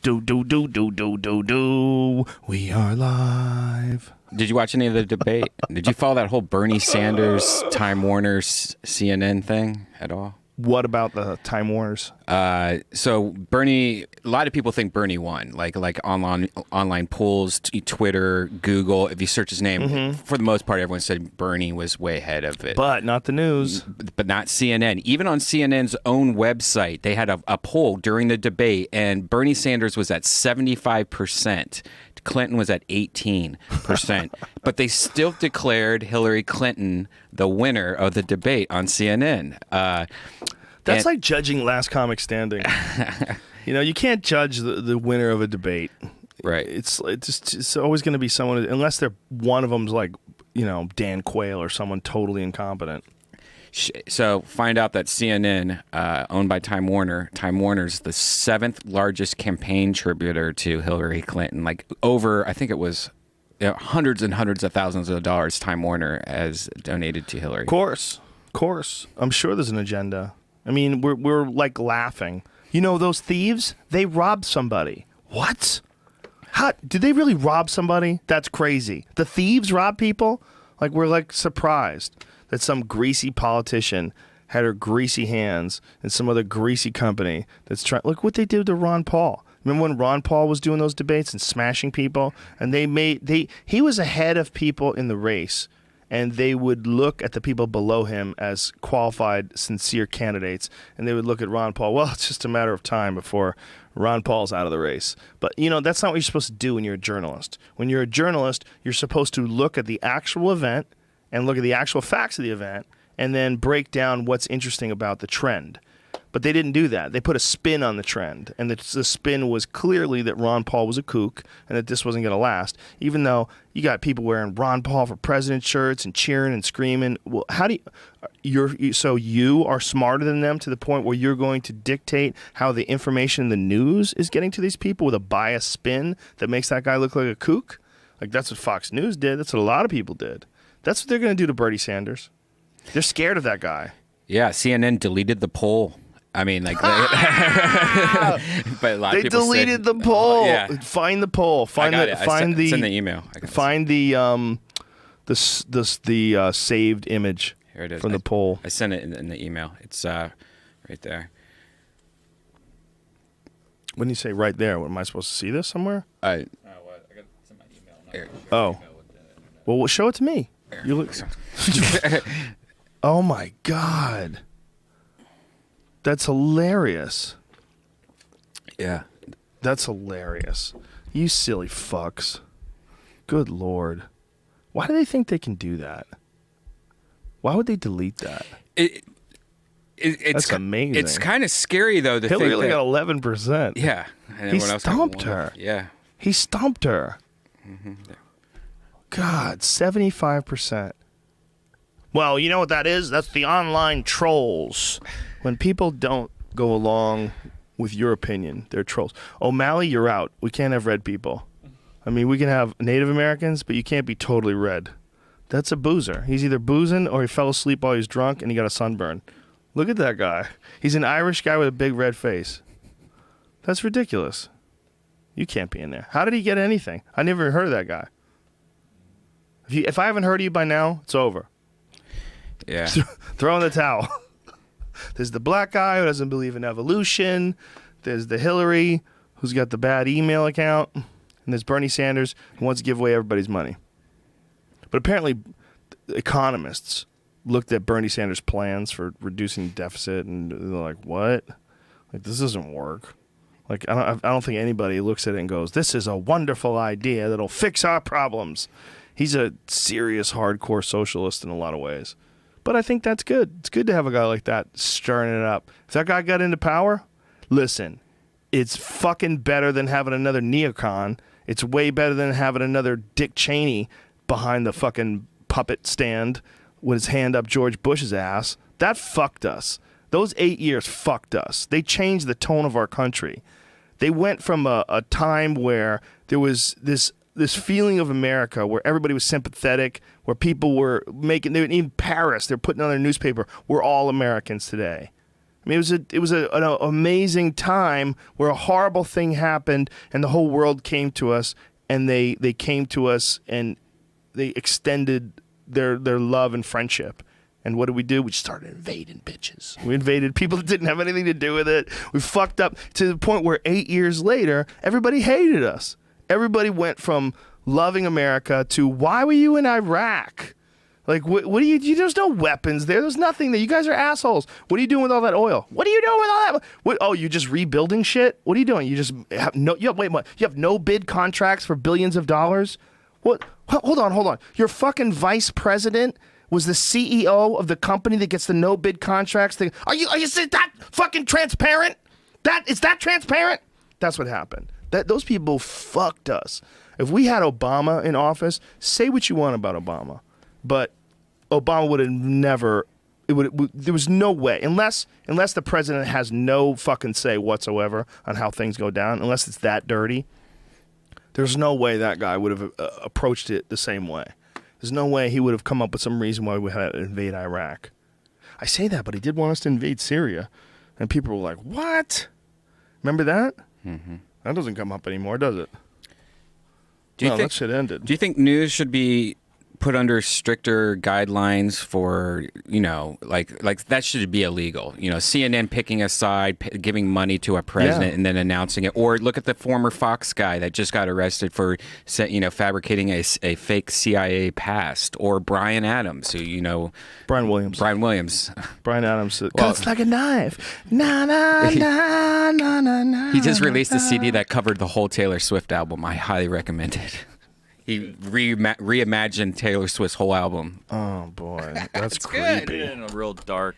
Do. We are live. Did you watch any of the debate? Did you follow that whole Bernie Sanders, Time Warner, CNN thing at all? What about the Time Warners? So Bernie, a lot of people think Bernie won. Like online polls, Twitter, Google. If you search his name, for the most part, everyone said Bernie was way ahead of it. But not the news. But not CNN. Even on CNN's own website, they had a poll during the debate, and Bernie Sanders was at 75%. Clinton was at 18%, but they still declared Hillary Clinton the winner of the debate on CNN. That's like judging Last Comic Standing. You can't judge the winner of a debate. Right. It's always going to be someone, unless one of them's like, Dan Quayle or someone totally incompetent. So find out that CNN, owned by Time Warner, Time Warner's the 7th largest campaign contributor to Hillary Clinton. Like over, I think it was hundreds and hundreds of thousands of dollars Time Warner has donated to Hillary. Of course. I'm sure there's an agenda. I mean, we're like laughing. Those thieves, they robbed somebody. What? How did they really rob somebody? That's crazy. The thieves rob people? Like, we're like surprised that some greasy politician had her greasy hands in some other greasy company that's trying. Look what they did to Ron Paul. Remember when Ron Paul was doing those debates and smashing people? And he was ahead of people in the race, and they would look at the people below him as qualified, sincere candidates, and they would look at Ron Paul. Well, it's just a matter of time before Ron Paul's out of the race. But, that's not what you're supposed to do when you're a journalist. When you're a journalist, you're supposed to look at the actual event and look at the actual facts of the event, and then break down what's interesting about the trend. But they didn't do that. They put a spin on the trend, and the spin was clearly that Ron Paul was a kook and that this wasn't going to last, even though you got people wearing Ron Paul for president shirts and cheering and screaming. Well, how do you are smarter than them to the point where you're going to dictate how the information in the news is getting to these people with a biased spin that makes that guy look like a kook? Like, that's what Fox News did. That's what a lot of people did. That's what they're going to do to Bernie Sanders. They're scared of that guy. Yeah, CNN deleted the poll. I mean, like, but a lot of people deleted the poll. Yeah. Find the poll. Find the. It's in the email. Find the saved image. Here it is. From the poll. I sent it in the email. It's right there. When you say right there, what am I supposed to see this somewhere? What? I got it's in my email. Well, show it to me. You look. Oh my God. That's hilarious. Yeah. That's hilarious. You silly fucks. Good Lord. Why do they think they can do that? Why would they delete that? That's amazing. It's kind of scary, though. Hillary only got 11%. Yeah. And he stomped her. Yeah. He stomped her. Mm-hmm. God, 75%. Well, you know what that is? That's the online trolls. When people don't go along with your opinion, they're trolls. O'Malley, you're out. We can't have red people. I mean, we can have Native Americans, but you can't be totally red. That's a boozer. He's either boozing or he fell asleep while he was drunk and he got a sunburn. Look at that guy. He's an Irish guy with a big red face. That's ridiculous. You can't be in there. How did he get anything? I never heard of that guy. If I haven't heard of you by now, it's over. Yeah. Throw in the towel. There's the black guy who doesn't believe in evolution. There's the Hillary who's got the bad email account. And there's Bernie Sanders who wants to give away everybody's money. But apparently economists looked at Bernie Sanders' plans for reducing deficit and they're like, what? Like, this doesn't work. Like, I don't think anybody looks at it and goes, this is a wonderful idea that'll fix our problems. He's a serious, hardcore socialist in a lot of ways. But I think that's good. It's good to have a guy like that stirring it up. If that guy got into power, listen, it's fucking better than having another neocon. It's way better than having another Dick Cheney behind the fucking puppet stand with his hand up George Bush's ass. That fucked us. Those 8 years fucked us. They changed the tone of our country. They went from a time where there was this feeling of America where everybody was sympathetic, where people were in Paris, they're putting on their newspaper, we're all Americans today. I mean, it was an amazing time where a horrible thing happened and the whole world came to us, and they came to us and they extended their love and friendship. And what did we do? We started invading bitches. We invaded people that didn't have anything to do with it. We fucked up to the point where 8 years later, everybody hated us. Everybody went from loving America to, why were you in Iraq? Like, what do you there's no weapons there. There's nothing there. You guys are assholes. What are you doing with all that oil? What are you doing with all that? What, oh, you're just rebuilding shit? What are you doing? You just have you have no bid contracts for billions of dollars? What? Hold on. Your fucking vice president was the CEO of the company that gets the no bid contracts. Are you that fucking transparent? Is that transparent? That's what happened. Those people fucked us. If we had Obama in office, say what you want about Obama, but Obama would have never. There was no way, unless the president has no fucking say whatsoever on how things go down, unless it's that dirty. There's no way that guy would have approached it the same way. There's no way he would have come up with some reason why we had to invade Iraq. I say that, but he did want us to invade Syria, and people were like, "What? Remember that? Mm-hmm. That doesn't come up anymore, does it?" That shit ended. Do you think news should be put under stricter guidelines for, like that should be illegal? CNN picking a side, giving money to a president and then announcing it. Or look at the former Fox guy that just got arrested for, fabricating a fake CIA past. Or Brian Adams, who, Brian Williams. Brian Adams. Cuts like a knife. Na, na, na, na, na, na. He just released a CD that covered the whole Taylor Swift album. I highly recommend it. He reimagined Taylor Swift's whole album. Oh boy, that's creepy. creepy. In a real dark.